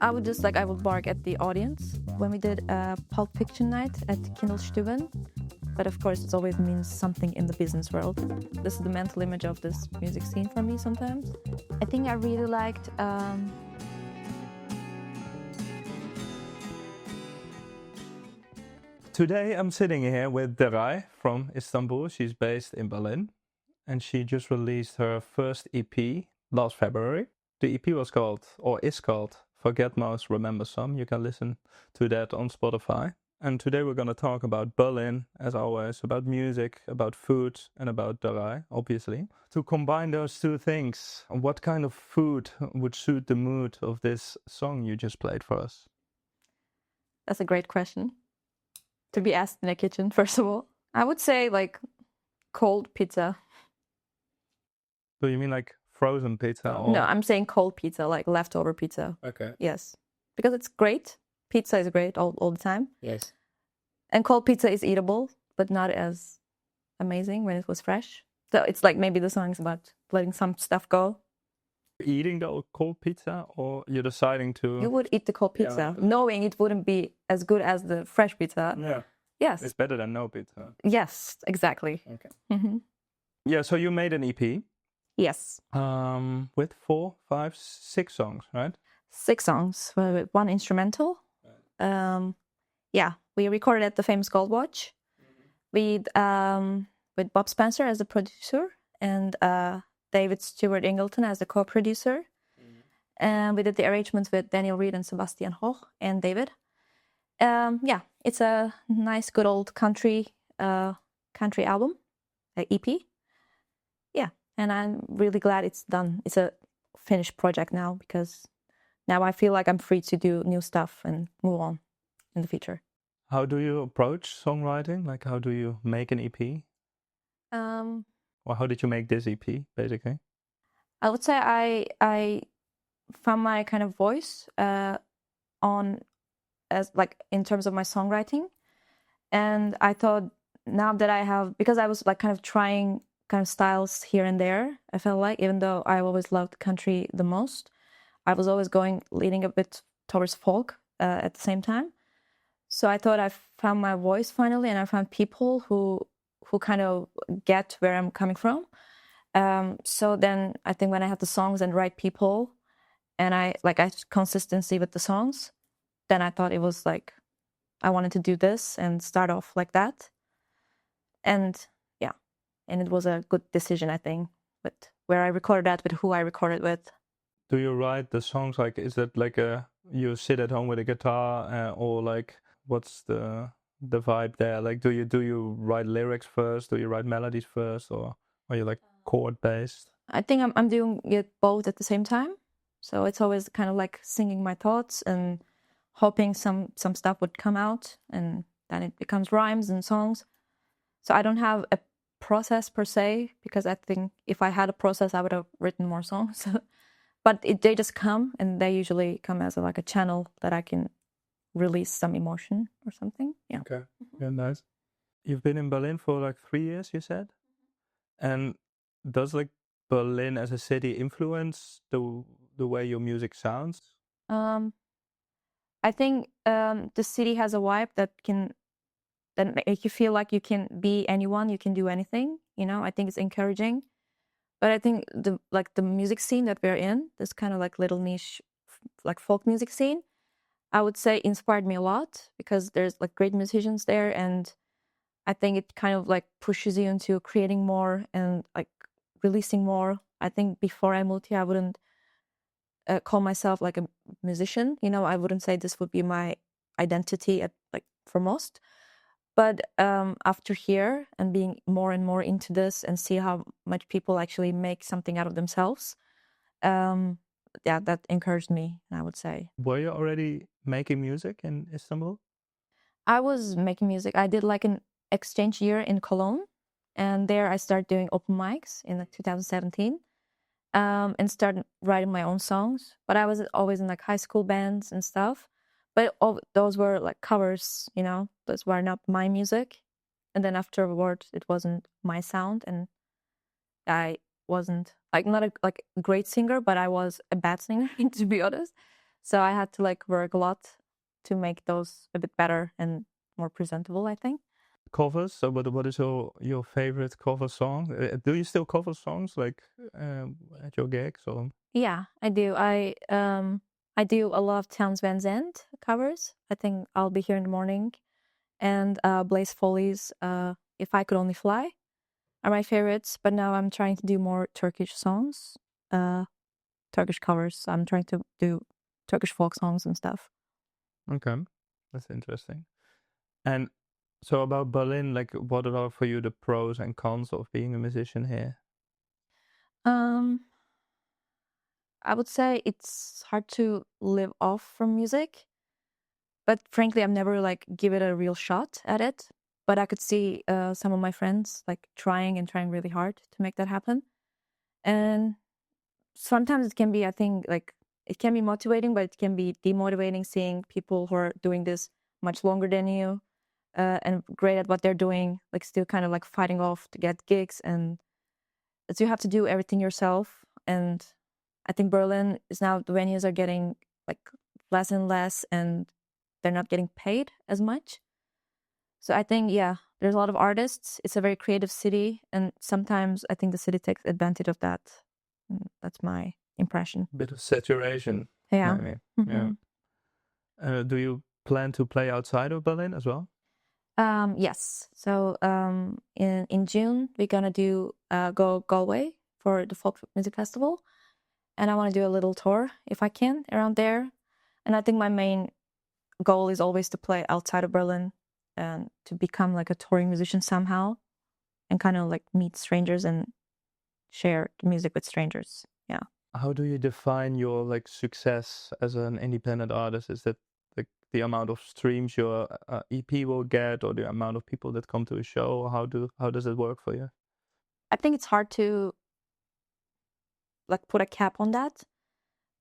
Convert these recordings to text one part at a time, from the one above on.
I would bark at the audience when we did a Pulp Fiction night at Kindelstuben. But of course, it always means something in the business world. This is the mental image of this music scene for me sometimes. I think I really liked Today I'm sitting here with Deray from Istanbul. She's based in Berlin and she just released her first EP last February. The EP was called, or is called, Forget Most, Remember Some. You can listen to that on Spotify. And today we're going to talk about Berlin, as always, about music, about food, and about Deray, obviously. To combine those two things, what kind of food would suit the mood of this song you just played for us? That's a great question to be asked in a kitchen, first of all. I would say like cold pizza. Do you mean like frozen pizza? Or... No, I'm saying cold pizza, like leftover pizza. Okay. Yes. Because it's great. Pizza is great all the time. Yes. And cold pizza is eatable, but not as amazing when it was fresh. So it's like maybe the song is about letting some stuff go. Eating the cold pizza, or you're deciding to... You would eat the cold pizza, knowing it wouldn't be as good as the fresh pizza. Yeah. Yes. It's better than no pizza. Yes, exactly. Okay. Mm-hmm. Yeah, so you made an EP. Yes. With 4, 5, 6 songs, right? 6 songs, with 1 instrumental. Yeah, we recorded at the famous Gold Watch with Bob Spencer as the producer and David Stewart Ingleton as the co-producer. And we did the arrangements with Daniel Reed and Sebastian Hoch and David. Yeah, it's a nice, good old country album, EP. Yeah, and I'm really glad it's done. It's a finished project now because now I feel like I'm free to do new stuff and move on in the future. How do you approach songwriting? Like, how do you make an EP? Or how did you make this EP, basically? I would say I found my kind of voice on as like in terms of my songwriting, and I thought now that I have, because I was like kind of trying kind of styles here and there. I felt like even though I always loved country the most, I was always leaning a bit towards folk at the same time. So I thought I found my voice finally, and I found people who kind of get where I'm coming from. So then I think when I have the songs and right people, and I had consistency with the songs, then I thought it was like I wanted to do this and start off like that. And yeah, and it was a good decision, I think, with where I recorded that, with who I recorded with. Do you write the songs like, is that like you sit at home with a guitar or like what's the vibe there? Like, do you write lyrics first? Do you write melodies first, or are you like chord based? I think I'm doing it both at the same time. So it's always kind of like singing my thoughts and hoping some stuff would come out, and then it becomes rhymes and songs. So I don't have a process per se, because I think if I had a process, I would have written more songs. But they just come, and they usually come as like a channel that I can release some emotion or something. Yeah. Okay. Yeah, nice. You've been in Berlin for like 3 years, you said? And does like Berlin as a city influence the way your music sounds? I think the city has a vibe that make you feel like you can be anyone, you can do anything. You know, I think it's encouraging. But I think the music scene that we're in, this kind of like little niche, like folk music scene, I would say inspired me a lot, because there's like great musicians there, and I think it kind of like pushes you into creating more and like releasing more. I think before I moved here, I wouldn't call myself like a musician. You know, I wouldn't say this would be my identity for most. But after here and being more and more into this and see how much people actually make something out of themselves, yeah, that encouraged me, I would say. Were you already making music in Istanbul? I was making music. I did like an exchange year in Cologne, and there I started doing open mics in like 2017, and started writing my own songs. But I was always in like high school bands and stuff. But all those were like covers, you know, those were not my music. And then afterwards, it wasn't my sound, and I wasn't like not a great singer, but I was a bad singer, to be honest. So I had to like work a lot to make those a bit better and more presentable, I think. Covers. So what is your favorite cover song? Do you still cover songs like at your gigs or? Yeah, I do. I do a lot of Towns Van Zandt covers. I think I'll be here in the morning, and Blaze Foley's "If I Could Only Fly" are my favorites. But now I'm trying to do more Turkish songs, Turkish covers. I'm trying to do Turkish folk songs and stuff. Okay, that's interesting. And so about Berlin, like what are for you the pros and cons of being a musician here? Um, I would say it's hard to live off from music, but frankly, I've never like give it a real shot at it. But I could see some of my friends like trying and trying really hard to make that happen. And sometimes it can be, I think, like it can be motivating, but it can be demotivating seeing people who are doing this much longer than you and great at what they're doing, like still kind of like fighting off to get gigs, and so you have to do everything yourself. And I think Berlin is now the venues are getting like less and less, and they're not getting paid as much. So I think, yeah, there's a lot of artists. It's a very creative city, and sometimes I think the city takes advantage of that. That's my impression. Bit of saturation, Yeah. maybe. Yeah. Hmm. Do you plan to play outside of Berlin as well? Yes. So in June we're gonna do go Galway for the folk music festival, and I want to do a little tour if I can around there. And I think my main goal is always to play outside of Berlin and to become like a touring musician somehow, and kind of like meet strangers and share the music with strangers. Yeah. How do you define your like success as an independent artist? Is that like the amount of streams your EP will get, or the amount of people that come to a show? How does it work for you? I think it's hard to like put a cap on that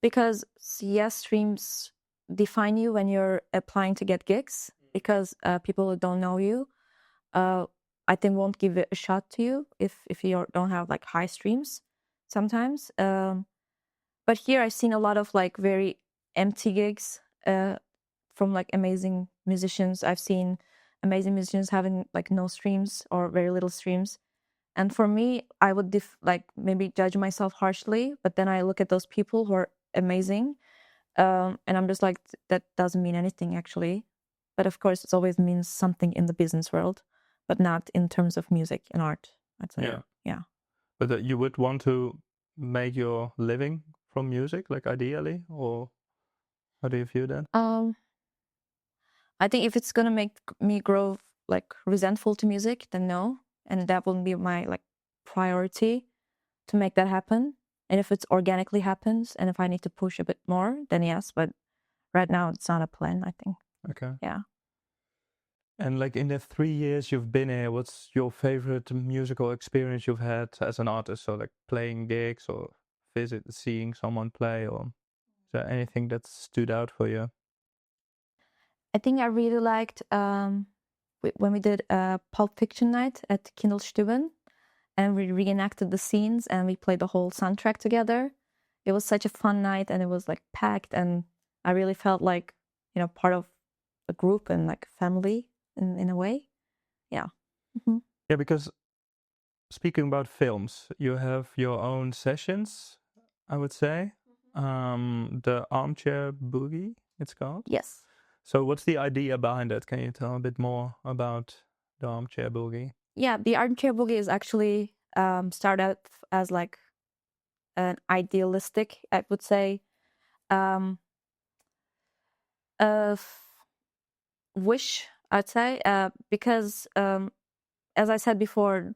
because yes, streams define you when you're applying to get gigs because people who don't know you, uh, I think won't give it a shot to you if you don't have like high streams sometimes. But here I've seen a lot of like very empty gigs from like amazing musicians. I've seen amazing musicians having like no streams or very little streams. And for me, I would like maybe judge myself harshly, but then I look at those people who are amazing, and I'm just like, that doesn't mean anything actually. But of course, it always means something in the business world, but not in terms of music and art, I'd say. Yeah. Yeah. But you would want to make your living from music, like ideally, or how do you view that? I think if it's gonna make me grow like resentful to music, then no, and that wouldn't be my like priority to make that happen. And if it's organically happens, and if I need to push a bit more, then yes. But right now, it's not a plan, I think. Okay. Yeah. And like in the 3 years you've been here, what's your favorite musical experience you've had as an artist? So like playing gigs or seeing someone play, or is there anything that stood out for you? I think I really liked when we did a Pulp Fiction night at Kindelstuben, and we reenacted the scenes and we played the whole soundtrack together. It was such a fun night, and it was like packed, and I really felt like, part of a group and like family in a way. Yeah. Hmm. Yeah, because speaking about films, you have your own sessions, I would say. The Armchair Boogie, it's called. Yes. So what's the idea behind it? Can you tell a bit more about the Armchair Boogie? Yeah, the Armchairboogie is actually started out as like an idealistic, I would say, um, a wish, I'd say, because as I said before,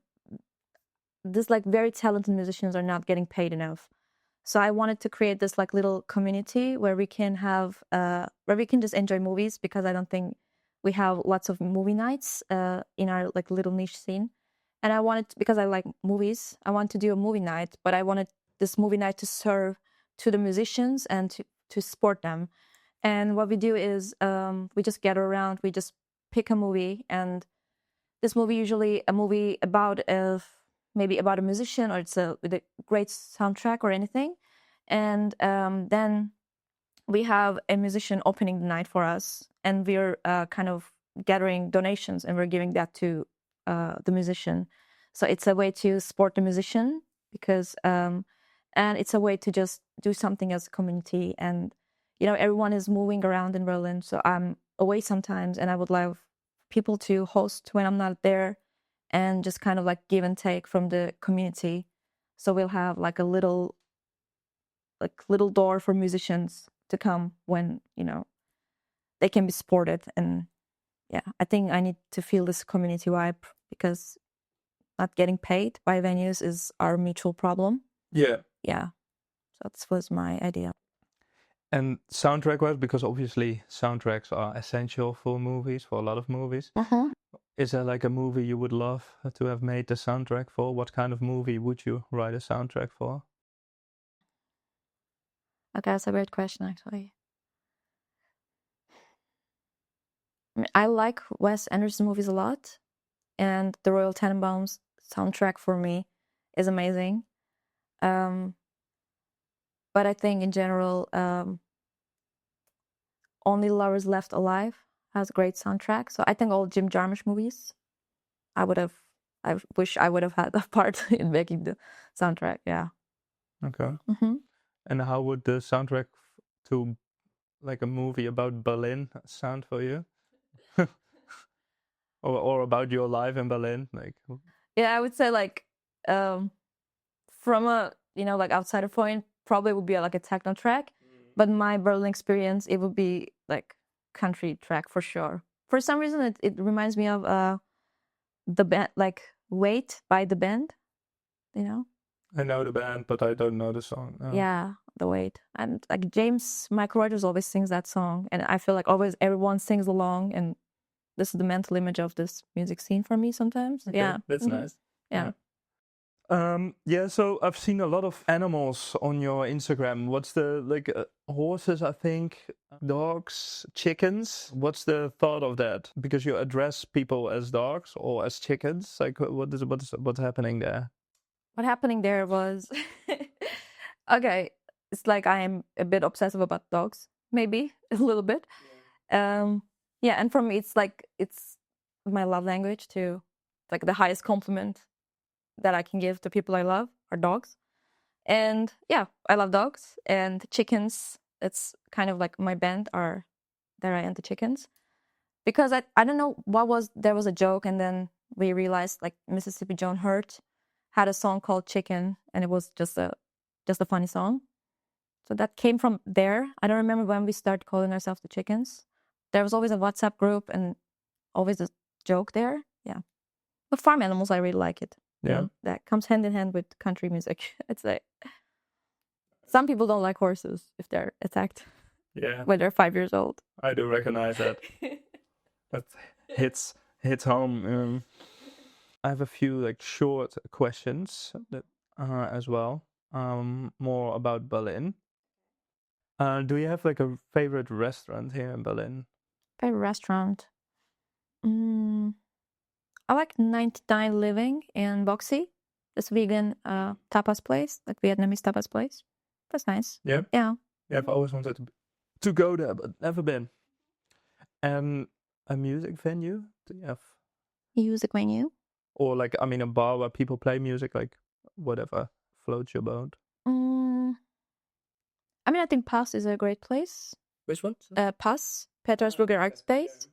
this like very talented musicians are not getting paid enough. So I wanted to create this like little community where we can have where we can just enjoy movies, because I don't think we have lots of movie nights in our like little niche scene. And I wanted because I like movies, I want to do a movie night, but I wanted this movie night to serve to the musicians and to support them. And what we do is we just gather around, we just pick a movie, and this movie usually a movie about maybe about a musician, or it's with a great soundtrack or anything. And then we have a musician opening the night for us, and we're kind of gathering donations, and we're giving that to the musician. So it's a way to support the musician because, and it's a way to just do something as a community. And everyone is moving around in Berlin, so I'm away sometimes, and I would love people to host when I'm not there, and just kind of like give and take from the community. So we'll have like a little door for musicians to come when they can be supported. And yeah, I think I need to feel this community vibe because not getting paid by venues is our mutual problem. Yeah. So that was my idea. And soundtrack-wise, because obviously soundtracks are essential for movies, for a lot of movies. Is there like a movie you would love to have made the soundtrack for? What kind of movie would you write a soundtrack for? Okay, that's a great question, actually. I like Wes Anderson movies a lot, and the Royal Tenenbaums soundtrack for me is amazing. But I think in general, Only Lovers Left Alive has a great soundtrack. So I think all Jim Jarmusch movies, I wish I would have had a part in making the soundtrack. Yeah. Okay. And how would the soundtrack to like a movie about Berlin sound for you? or about your life in Berlin? Yeah, I would say like from a like outsider point, probably would be like a techno track. But my Berlin experience, it would be like country track for sure. For some reason, it reminds me of the band, like Wait by the band. I know the band, but I don't know the song. No. Yeah, the Wait. And like James Michael Rogers always sings that song, and I feel like always everyone sings along, and this is the mental image of this music scene for me sometimes. Okay, Yeah, that's nice. Yeah. So I've seen a lot of animals on your Instagram. What's the horses, I think, dogs, chickens? What's the thought of that? Because you address people as dogs or as chickens. Like what's happening there? What happening there was okay. It's like I am a bit obsessive about dogs, maybe a little bit. Yeah, and for me, it's my love language too. Like the highest compliment that I can give to people I love are dogs. And yeah, I love dogs and chickens. It's kind of like my band are Deray and the Chickens. Because I don't know there was a joke, and then we realized like Mississippi John Hurt had a song called Chicken, and it was just a funny song. So that came from there. I don't remember when we started calling ourselves the Chickens. There was always a WhatsApp group and always a joke there. Yeah. But farm animals, I really like it. Yeah. That comes hand in hand with country music. It's like some people don't like horses if they're attacked. Yeah. When they're 5 years old. I do recognize that. That hits home. I have a few like short questions that as well. More about Berlin. Do you have like a favorite restaurant here in Berlin? Favorite restaurant? I like 99 Living in Boxy. This vegan tapas place, like Vietnamese tapas place. That's nice. Yeah. Yeah. Yeah, I've always wanted to go there, but never been. And a music venue? Do you have? Music venue? Or like, I mean, a bar where people play music, like whatever floats your boat. I mean, I think Pass is a great place. Which one? Pass, Petersburger Art Space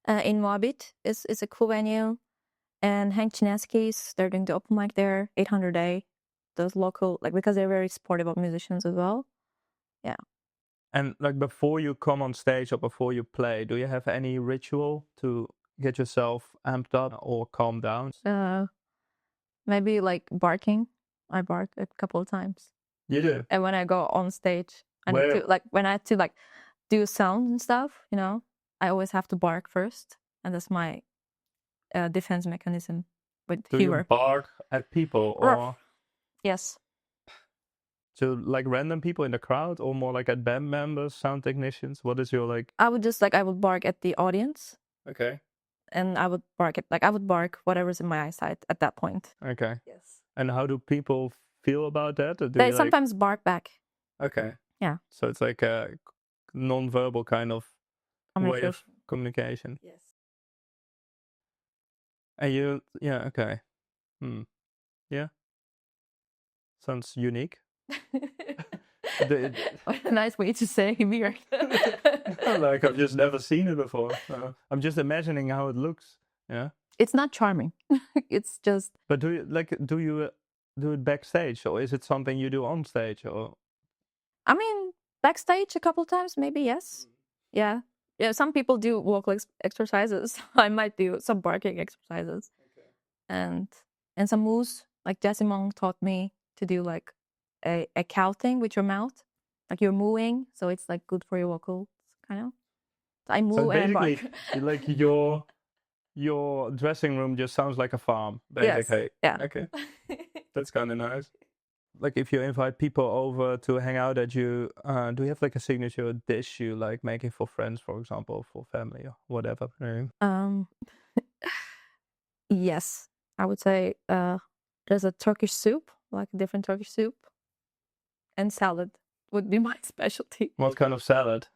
in Moabit is a cool venue. And Hank Chinesky's, they're doing the open mic there, 800 Day. Those local, like, because they're very supportive of musicians as well. Yeah. And like before you come on stage or before you play, do you have any ritual to get yourself amped up or calm down? Maybe like barking. I bark a couple of times. You do? And when I go on stage, when I have to like do sound and stuff, I always have to bark first, and that's my defense mechanism with humor. You bark at people or? Yes. So like random people in the crowd or more like at band members, sound technicians? What is your like? I would bark at the audience. Okay. And I would bark whatever's in my eyesight at that point. Okay. Yes. And how do people feel about that? Or they sometimes bark back. Okay. Yeah. So it's like non-verbal kind of way of Communication. communication. Yes. And you, yeah, okay. Yeah. Sounds unique. What a nice way to say weird. Like I've just never seen it before. I'm just imagining how it looks. Yeah. It's not charming. It's just. But do you do it backstage, or is it something you do on stage, or? I mean, backstage a couple times, maybe, yes. Yeah. Yeah, some people do vocal exercises. I might do some barking exercises. Okay. And some moves. Like Jessie Monk taught me to do like a cow thing with your mouth. Like you're mooing, so it's like good for your vocals, kind of. So I moo So and I basically, bark. like your dressing room just sounds like a farm, basically. Yes. Yeah. Okay. That's kind of nice. Like if you invite people over to hang out at you, do you have like a signature dish you like making for friends, for example, for family or whatever? Yes, I would say there's a Turkish soup, like a different Turkish soup, and salad would be my specialty. What kind of salad?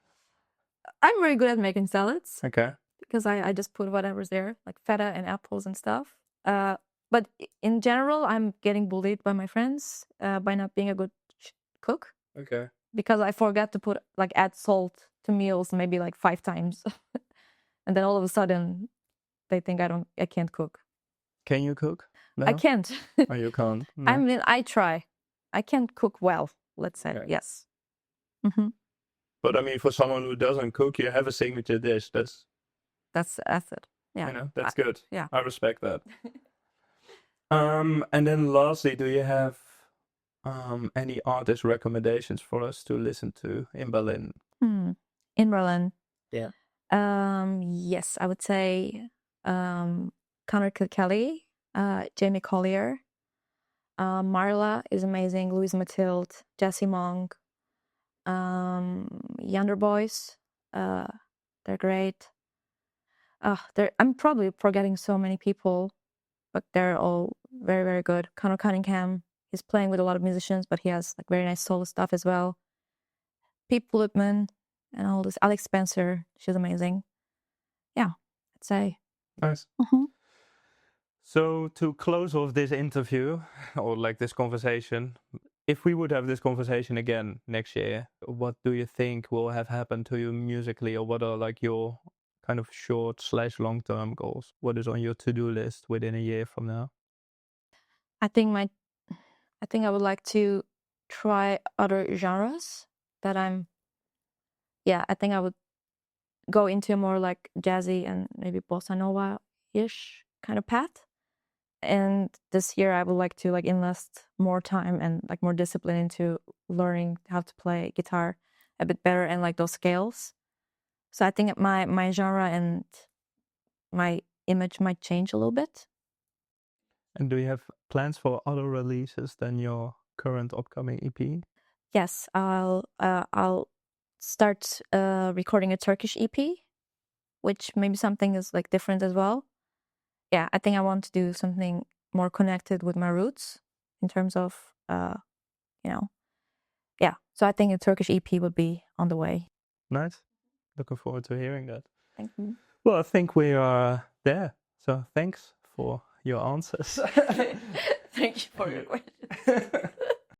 I'm very good at making salads. Okay. Because I just put whatever's there, like feta and apples and stuff. But in general, I'm getting bullied by my friends by not being a good cook. Okay. Because I forgot to add salt to meals maybe like 5 times. And then all of a sudden they think I can't cook. Can you cook? No? I can't. Oh, you can't? No. I mean, I try. I can't cook well, let's say. Okay. Yes. Mm-hmm. But I mean, for someone who doesn't cook, you have a signature dish. That's it. Yeah. You know, that's good. Yeah. I respect that. And then lastly, do you have any artist recommendations for us to listen to in Berlin? In Berlin. Yeah. Yes, I would say Connor Kelly, Jamie Collier, Marla is amazing, Louise Mathilde, Jessie Monk, Yonder Boys, they're great. I'm probably forgetting so many people, but they're all very, very good. Connor Cunningham, he's playing with a lot of musicians, but he has like very nice solo stuff as well. Pete Blutman and all this. Alex Spencer, she's amazing. Yeah, I'd say. Nice. Mm-hmm. So to close off this interview, or like this conversation, if we would have this conversation again next year, what do you think will have happened to you musically, or what are like your kind of short/long-term goals? What is on your to-do list within a year from now? I think I would like to try other genres that I think I would go into a more like jazzy and maybe bossa nova-ish kind of path. And this year I would like to like invest more time and like more discipline into learning how to play guitar a bit better and like those scales. So I think my genre and my image might change a little bit. And do you have plans for other releases than your current upcoming EP? Yes, I'll start recording a Turkish EP, which maybe something is like different as well. Yeah, I think I want to do something more connected with my roots in terms of yeah. So I think a Turkish EP would be on the way. Nice. Looking forward to hearing that. Thank you. Well, I think we are there. So thanks for your answers. Thank you for your question.